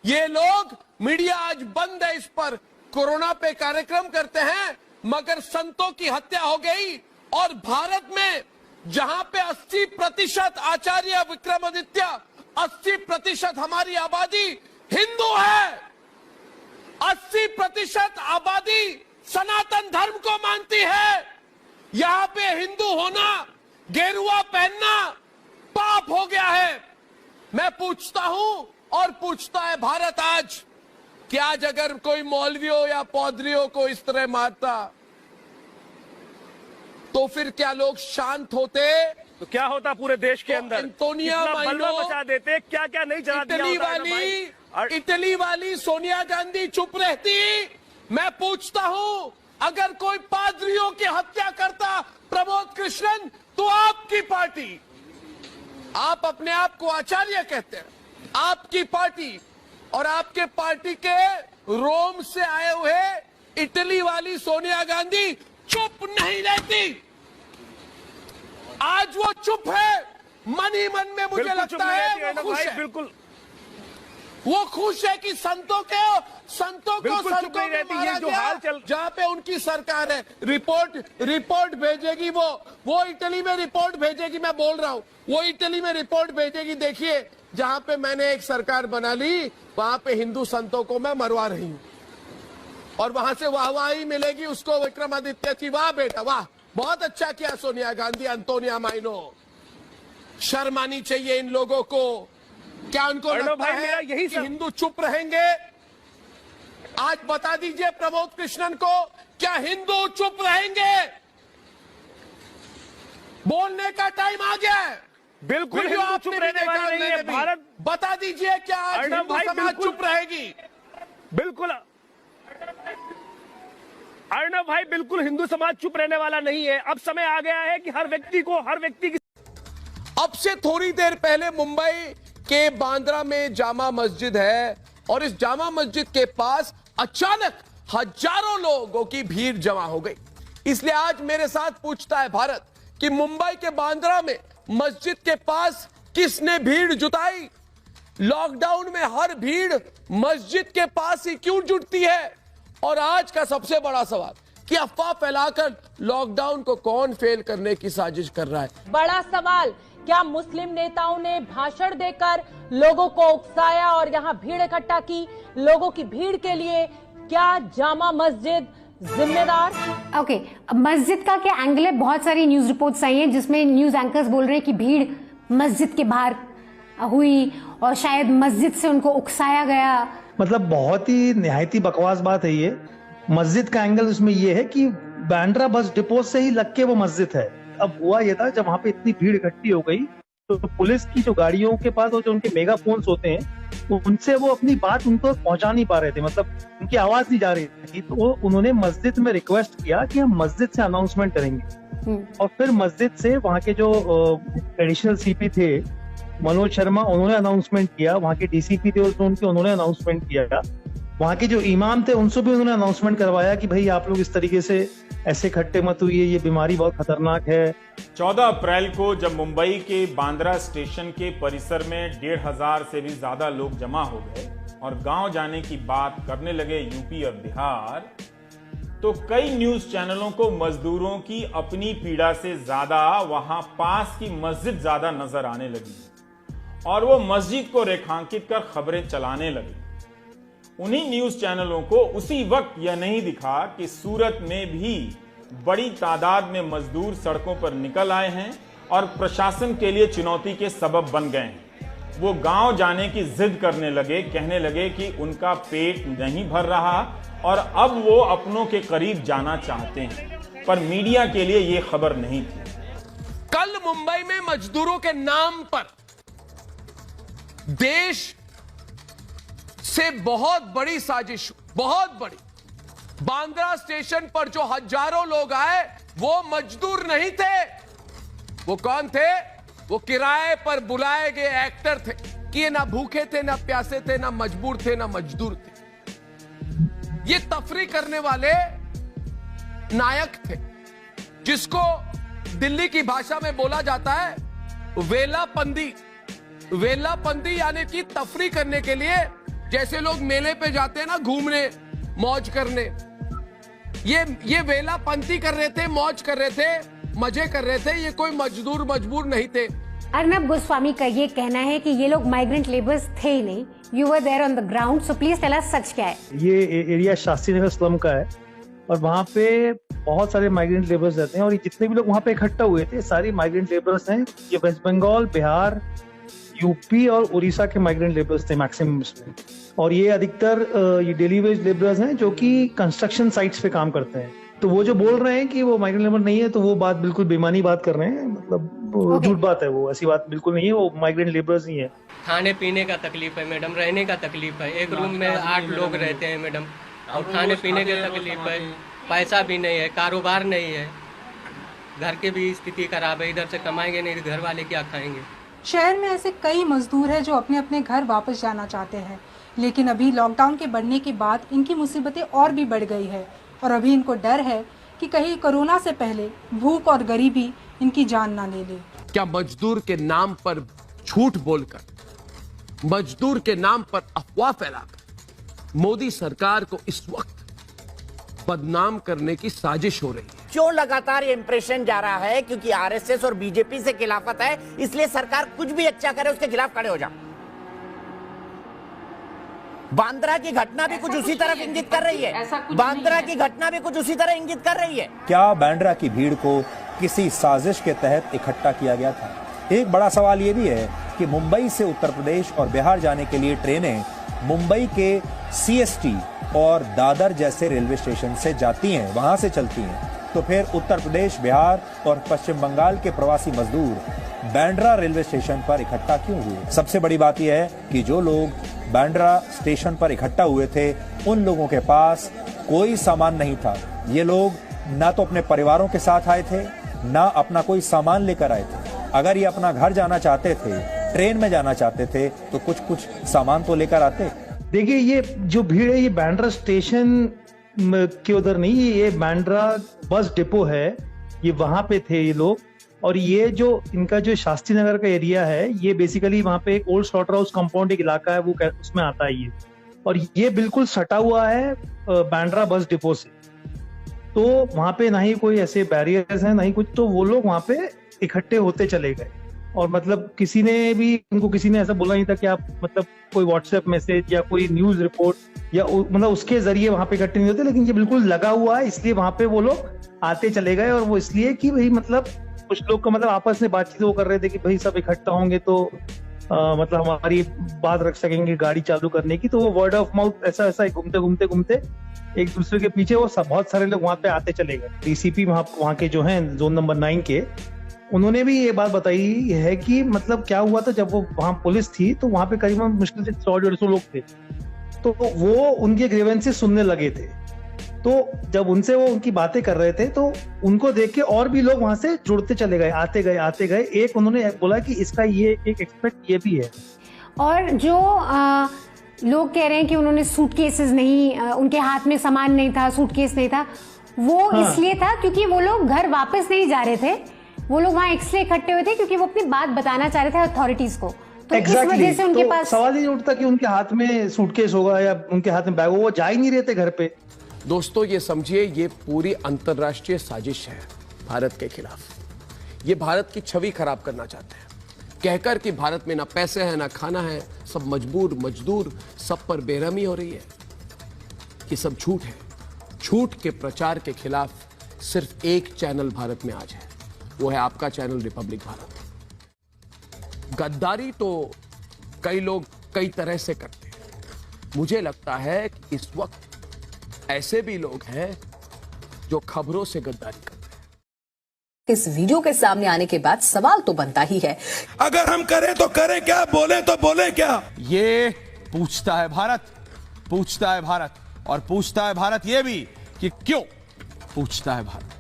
ये लोग मीडिया आज बंद है इस पर, कोरोना पे कार्यक्रम करते हैं मगर संतों की हत्या हो गई। और भारत में जहां पे 80% आचार्य विक्रमादित्य, 80% हमारी आबादी हिंदू है, 80% आबादी सनातन धर्म को मानती है, यहां पे हिंदू होना, गेरुआ पहनना पाप हो गया है। मैं पूछता हूं और पूछता है भारत आज कि आज अगर कोई मौलवियों या पौधरियों को इस तरह मारता तो फिर क्या लोग शांत होते? तो क्या होता पूरे देश के अंदर? एंटोनिया बलवा मचा देते, क्या क्या नहीं चला दिया। इटली वाली सोनिया गांधी चुप रहती। मैं पूछता हूं अगर कोई पादरियों की हत्या करता प्रमोद कृष्णन, तो आपकी पार्टी, आप अपने आप को आचार्य कहते हैं, आपकी पार्टी और आपके पार्टी के रोम से आए हुए इटली वाली सोनिया गांधी चुप नहीं रहती। आज वो चुप है, मन ही मन में मुझे लगता है वो खुश है। बिल्कुल वो खुश है कि संतों को सड़कों में मारा गया, जहां पे उनकी सरकार है। रिपोर्ट भेजेगी वो इटली में रिपोर्ट भेजेगी। मैं बोल रहा हूं वो इटली में रिपोर्ट भेजेगी। देखिए जहां पे मैंने एक सरकार बना ली वहां पे हिंदू संतों को मैं मरवा रही हूं और वहां से वाहवाही मिलेगी उसको विक्रमादित्य की। वाह बेटा वाह, बहुत अच्छा किया सोनिया गांधी, अंतोनिया माइनो। शर्म आनी चाहिए इन लोगों को। क्या उनको लगता है कि हिंदू चुप रहेंगे? आज बता दीजिए प्रमोद कृष्णन को, क्या हिंदू चुप रहेंगे? बोलने का टाइम आ गया है। बिल्कुल हिंदू चुप रहने वाले नहीं है। भारत, बता दीजिए क्या आज हिंदू समाज चुप रहेगी? बिल्कुल अर्णव भाई, बिल्कुल हिंदू समाज चुप रहने वाला नहीं है। अब समय आ गया है कि हर व्यक्ति की अब से थोड़ी देर पहले मुंबई के बांद्रा में जामा मस्जिद है और इस जामा मस्जिद के पास अचानक हजारों लोगों की भीड़ जमा हो गई। इसलिए आज मेरे साथ पूछता है भारत कि मुंबई के बांद्रा में मस्जिद के पास किसने भीड़ जुटाई? लॉकडाउन में हर भीड़ मस्जिद के पास ही क्यों जुटती है? और आज का सबसे बड़ा सवाल कि अफवाह फैलाकर लॉकडाउन को कौन फेल करने की साजिश कर रहा है? बड़ा सवाल, क्या मुस्लिम नेताओं ने भाषण देकर लोगों को उकसाया और यहां भीड़ इकट्ठा की? लोगों की भीड़ के लिए क्या जामा मस्जिद जिम्मेदार? ओके, मस्जिद का क्या एंगल है? बहुत सारी न्यूज रिपोर्ट्स आई हैं जिसमें न्यूज एंकर्स बोल रहे हैं कि भीड़ मस्जिद के बाहर हुई और शायद मस्जिद से उनको उकसाया गया। मतलब बहुत ही निहायती बकवास बात है ये। मस्जिद का एंगल उसमें ये है कि बांद्रा बस डिपो से ही लग के वो मस्जिद है। अब हुआ ये था, जब वहां पे इतनी भीड़ इकट्ठी हो गई तो पुलिस की जो गाड़ियों के पास और जो उनके मेगाफोन्स होते हैं तो उनसे वो अपनी बात उनको पहुंचा नहीं पा रहे थे, मतलब उनकी आवाज नहीं जा रही थी। तो उन्होंने मस्जिद में रिक्वेस्ट किया कि हम मस्जिद से अनाउंसमेंट करेंगे और फिर मस्जिद से वहाँ के जो एडिशनल सीपी थे मनोज शर्मा, उन्होंने अनाउंसमेंट किया। वहाँ के डीसीपी थे उन्होंने अनाउंसमेंट किया। वहाँ के जो इमाम थे उनसे भी उन्होंने अनाउंसमेंट करवाया कि भाई आप लोग इस तरीके से ऐसे इकट्ठे मत हुई, ये बीमारी बहुत खतरनाक है। 14 अप्रैल को जब मुंबई के बांद्रा स्टेशन के परिसर में 1,500 से भी ज्यादा लोग जमा हो गए और गांव जाने की बात करने लगे यूपी और बिहार, तो कई न्यूज चैनलों को मजदूरों की अपनी पीड़ा से ज्यादा वहां पास की मस्जिद ज्यादा नजर आने लगी और वो मस्जिद को रेखांकित कर खबरें चलाने लगे। उन्हीं न्यूज चैनलों को उसी वक्त यह नहीं दिखा कि सूरत में भी बड़ी तादाद में मजदूर सड़कों पर निकल आए हैं और प्रशासन के लिए चुनौती के सबब बन गए हैं। वो गांव जाने की जिद करने लगे, कहने लगे कि उनका पेट नहीं भर रहा और अब वो अपनों के करीब जाना चाहते हैं, पर मीडिया के लिए ये खबर नहीं थी। कल मुंबई में मजदूरों के नाम पर देश से बहुत बड़ी साजिश, बहुत बड़ी। बांद्रा स्टेशन पर जो हजारों लोग आए वो मजदूर नहीं थे। वो कौन थे? वो किराए पर बुलाए गए एक्टर थे कि ये ना भूखे थे, ना प्यासे थे, ना मजबूर थे, ना मजदूर थे। ये तफरी करने वाले नायक थे जिसको दिल्ली की भाषा में बोला जाता है वेलापंदी। वेलापंदी यानी कि तफरी करने के लिए जैसे लोग मेले पे जाते हैं ना घूमने, मौज करने, ये वेलापंथी कर रहे थे, मौज कर रहे थे, मजे कर रहे थे। ये कोई मजबूर नहीं थे। अर्नब गोस्वामी का ये कहना है कि ये लोग माइग्रेंट लेबर्स थे ही नहीं। You were there on the ground, so please tell us सच क्या है। ये एरिया शास्त्री नगर स्लम का है और वहाँ पे बहुत सारे माइग्रेंट लेबर्स रहते हैं और ये जितने भी लोग वहाँ पे इकट्ठा हुए थे सारी माइग्रेंट लेबर्स हैं। ये वेस्ट बंगाल, बिहार, यूपी और उड़ीसा के माइग्रेंट लेबर्स थे मैक्सिमम इसमें। और ये अधिकतर ये डेली वेज लेबर्स हैं जो कि कंस्ट्रक्शन साइट्स पे काम करते हैं। तो वो जो बोल रहे हैं कि वो माइग्रेंट लेबर नहीं है, तो वो बात बिल्कुल बेईमानी बात कर रहे हैं, मतलब झूठ बात है। वो ऐसी बात बिल्कुल नहीं है, वो माइग्रेंट लेबर्स ही है। खाने पीने का तकलीफ है मैडम, रहने का तकलीफ है। एक रूम में 8 लोग रहते हैं मैडम, और खाने पीने की तकलीफ है। पैसा भी नहीं है, कारोबार नहीं है, घर की भी स्थिति खराब है। इधर से कमाएंगे नहीं, घर वाले क्या खाएंगे। शहर में ऐसे कई मजदूर हैं जो अपने अपने घर वापस जाना चाहते हैं, लेकिन अभी लॉकडाउन के बढ़ने के बाद इनकी मुसीबतें और भी बढ़ गई है और अभी इनको डर है कि कहीं कोरोना से पहले भूख और गरीबी इनकी जान ना ले ले। क्या मजदूर के नाम पर झूठ बोलकर, मजदूर के नाम पर अफवाह फैलाकर मोदी सरकार को इस वक्त बदनाम करने की साजिश हो रही है? क्यों लगातार ये इंप्रेशन जा रहा है? क्योंकि आरएसएस और बीजेपी से खिलाफत है, इसलिए सरकार कुछ भी अच्छा करे उसके खिलाफ खड़े हो जाओ। बांद्रा की घटना भी कुछ उसी तरफ इंगित कर रही है। बांद्रा की घटना भी कुछ उसी तरह इंगित कर रही है। क्या बांद्रा की भीड़ को किसी साजिश के तहत इकट्ठा किया गया था? एक बड़ा सवाल यह भी है कि मुंबई से उत्तर प्रदेश और बिहार जाने के लिए ट्रेनें मुंबई के सीएसटी और दादर जैसे रेलवे स्टेशन से जाती हैं, वहां से चलती हैं, तो फिर उत्तर प्रदेश, बिहार और पश्चिम बंगाल के प्रवासी मजदूर बांद्रा रेलवे स्टेशन पर इकट्ठा क्यों हुए? सबसे बड़ी बात यह है कि जो लोग बांद्रा स्टेशन पर इकट्ठा हुए थे उन लोगों के पास कोई सामान नहीं था। ये लोग ना तो अपने परिवारों के साथ आए थे, ना अपना कोई सामान लेकर आए थे। अगर ये अपना घर जाना चाहते थे, ट्रेन में जाना चाहते थे, तो कुछ सामान तो लेकर आते। देखिए, ये जो भीड़ है ये बांद्रा स्टेशन के उधर नहीं, ये बांद्रा बस डिपो है, ये वहां पे थे ये लोग। और ये जो इनका जो शास्त्री नगर का एरिया है, ये बेसिकली वहां पे एक ओल्ड स्लॉटर हाउस कंपाउंड एक इलाका है, वो उसमें आता है ये। और ये बिल्कुल सटा हुआ है बांद्रा बस डिपो से, तो वहां पे ना ही कोई ऐसे बैरियर्स हैं ना ही कुछ, तो वो लोग वहां पे इकट्ठे होते चले गए। और मतलब किसी ने ऐसा बोला नहीं था कि आप मतलब कोई व्हाट्सएप मैसेज या कोई न्यूज रिपोर्ट या मतलब उसके जरिए वहां पे इकट्ठे नहीं होते, लेकिन ये बिल्कुल लगा हुआ है, इसलिए वहां पे वो लोग आते चले गए। और वो इसलिए कि भाई मतलब कुछ लोग का मतलब आपस में बातचीत वो कर रहे थे कि भाई सब इकट्ठा होंगे तो मतलब हमारी बात रख सकेंगे गाड़ी चालू करने की, तो वो वर्ड ऑफ माउथ ऐसा घूमते एक दूसरे के पीछे वो बहुत सारे लोग वहां पे आते चले गए। डीसीपी वहां के जो हैं जोन नंबर 9 के, उन्होंने भी ये बात बताई है कि मतलब क्या हुआ था जब वो वहां पुलिस थी तो वहां पे करीबन मुश्किल से 100-150 लोग थे, तो वो उनके ग्रीवेंसेस सुनने लगे थे। तो जब उनसे वो उनकी बातें कर रहे थे तो उनको देख के और भी लोग वहां से जुड़ते चले गए, आते गए। एक उन्होंने बोला कि इसका ये एक एक्सपेक्ट ये भी है। और जो लोग कह रहे हैं कि उन्होंने सूटकेसेस नहीं, उनके हाथ में सामान नहीं था, सूटकेस नहीं था, वो इसलिए था क्योंकि वो लोग घर वापस नहीं जा रहे थे। वो लोग वहां इसलिए इकट्ठे हुए थे क्योंकि वो अपनी बात बताना चाह रहे थे अथॉरिटीज को। तो इस वजह से उनके पास सवाल ही नहीं उठता कि उनके हाथ में सूटकेस होगा या उनके हाथ में बैग होगा, वो जा ही नहीं रहे थे घर पे। दोस्तों, ये समझिए ये पूरी अंतरराष्ट्रीय साजिश है भारत के खिलाफ। ये भारत की छवि खराब करना चाहते हैं, कहकर कि भारत में ना पैसे हैं ना खाना है, सब मजदूर, सब पर बेरहमी हो रही है। ये सब झूठ है। झूठ के प्रचार के खिलाफ सिर्फ एक चैनल भारत में आज है, वो है आपका चैनल रिपब्लिक भारत। गद्दारी तो कई लोग कई तरह से करते हैं। मुझे लगता है कि इस वक्त ऐसे भी लोग हैं जो खबरों से गद्दारी करते हैं। इस वीडियो के सामने आने के बाद सवाल तो बनता ही है, अगर हम करें तो करें क्या, बोले तो बोले क्या? ये पूछता है भारत, और पूछता है भारत ये भी कि क्यों पूछता है भारत।